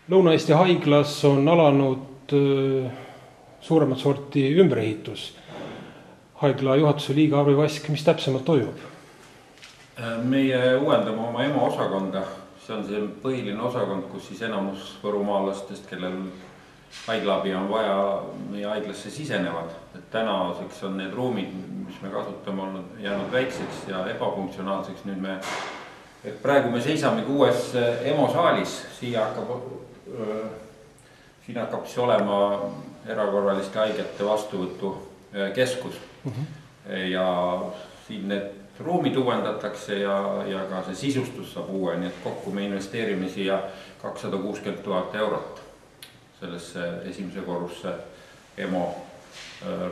Lõuna-Eesti haiglas on alanud suuremat sorti ümberehitus. Haigla juhatuse liige Arvi Vask, mis täpsemalt toimub? Meie uuendame oma EMO osakonda. See on see põhiline osakond, kus siis enamus võrumaalastest, kellel haiglaabi on vaja, meie haiglasse sisenevad. Et tänaseks on need ruumid, mis me kasutame, on jäänud väikseks ja ebafunktsionaalseks. Praegu me seisamegi uues EMO saalis. Siin hakkab siis olema erakorraliste haigete vastuvõtu keskus. Ja siin need ruumid uuendatakse ja ka see sisustus saab uue, nii et kokku me investeerime siia 260 000 eurot sellesse esimese korrusse EMO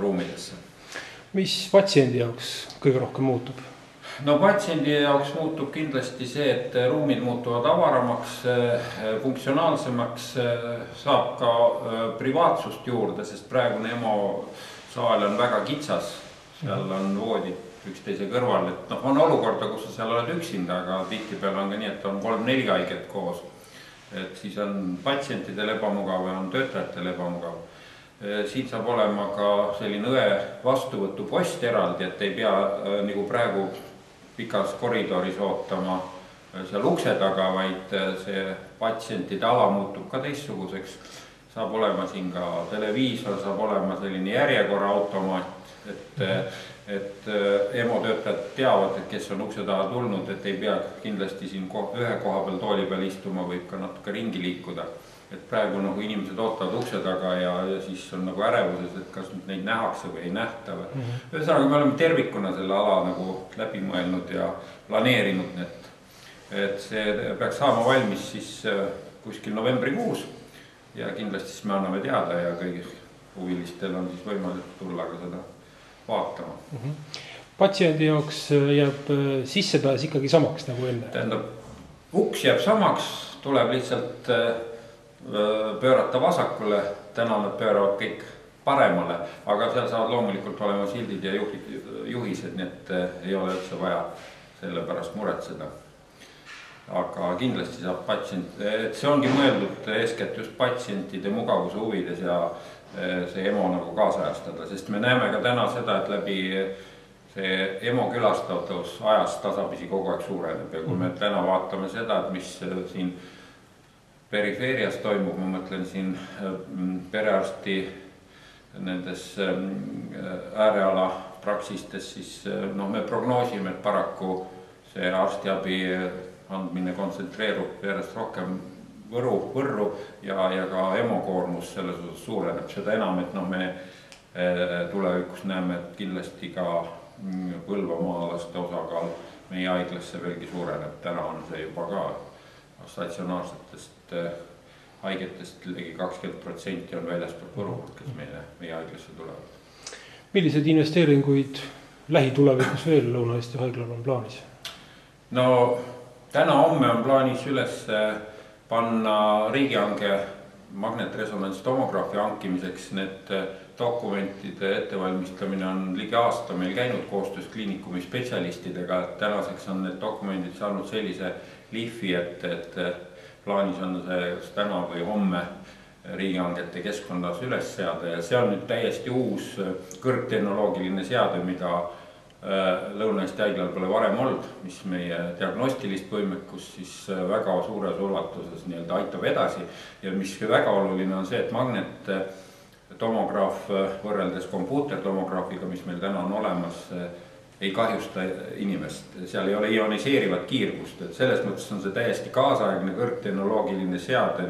ruumidesse. Mis patsiendi jaoks kõige rohkem muutub? No patsiendi jaoks muutub kindlasti see, et ruumid muutuvad avaramaks, funktsionaalsemaks, saab ka privaatsust juurde, sest praegune EMO saal on väga kitsas, seal on voodid üksteise kõrval, et on olukorda, kus sa seal oled üksinda, aga tihtipeale on ka nii, et on 3-4 haiget koos. Et siis on patsientidel ebamugav ja on töötajatel ebamugav. Siin saab olema ka selline õe vastuvõtu post eraldi, et ei pea nagu praegu pikas koridoris ootama seal ukse taga, vaid see patsientide ala muutub ka teistsuguseks. Saab olema siin ka televiisor, saab olema selline järjekorra automaat, et EMO töötajad teavad, et kes on ukse taha tulnud, et ei pea kindlasti siin ühe koha peal tooli peal istuma, võib ka natuke ringi liikuda. Et praegu nagu inimesed ootavad ukse taga ja siis on nagu ärevuses, et kas neid nähakse või ei nähta. Ühesõnaga me oleme tervikuna selle ala nagu läbi mõelnud ja planeerinud need. Et see peaks saama valmis siis kuskil novembrikuus ja kindlasti siis me anname teada ja kõigil huvilistel on siis võimalik tulla ka seda vaatama. Patsiendi jaoks jääb sissepääs ikkagi samaks nagu enne? Tähendab, uks jääb samaks, tuleb lihtsalt pöörata vasakule, täna nad pööravad kõik paremale, aga seal saavad loomulikult olema sildid ja juhised, nii et ei ole üldse vaja selle pärast muretseda. Aga kindlasti saab patsient, et see ongi mõeldud eeskätt just patsientide mugavuse huvides ja see EMO nagu kaasajastada, sest me näeme ka täna seda, et läbi see EMO külastatavus ajast tasapisi kogu aeg suureneb ja kui me täna vaatame seda, et mis siin perifeerias toimub, ma mõtlen siin perearsti nendes ääreala praksistes, siis me prognoosime, et paraku see arstiabi andmine kontsentreerub järjest rohkem Võrru ja ka EMO koormus selles osas suureneb. Seda enam, et me tulevikus näeme, et kindlasti ka Põlvamaalaste osakaal meie haiglasse veelgi suureneb. Täna on see juba ka statsionaarsetest haigetest ligi 20% on väljaspool Võru, kes meie haiglasse tulevad. Millised investeeringuid lähitulevikus veel Lõuna-Eesti haiglal on plaanis? No täna-homme on plaanis üles panna riigihange magnetresonantstomograafi hankimiseks. Need dokumentide ettevalmistamine on ligi aasta meil käinud koostöös kliinikumi spetsialistidega. Tänaseks on need dokumendid saanud sellise liifi, et plaanis on see täna või homme riigihangete keskkonnas üles seada ja see on nüüd täiesti uus kõrgtehnoloogiline seade, mida Lõuna-Eesti haiglal pole varem olnud, mis meie diagnostilist võimekust siis väga suures ulatuses aitab edasi ja mis väga oluline on see, et magnettomograaf võrreldes kompuutertomograafiga, mis meil täna on olemas, ei kahjusta inimest, seal ei ole ioniseerivat kiirgust, et selles mõttes on see täiesti kaasaegne kõrgtehnoloogiline seade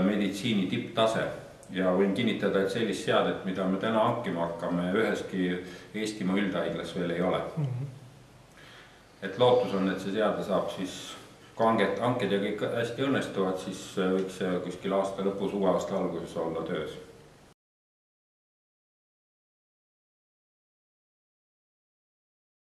meditsiini tipptase. Ja võin kinnitada, et sellist seadet, mida me täna hankima hakkame, üheski Eestimaa üldhaiglas veel ei ole. Et lootus on, et see seade saab siis, kui hanked ja kõik hästi õnnestuvad, siis võiks kuskil aasta lõpus, uue aasta alguses olla töös.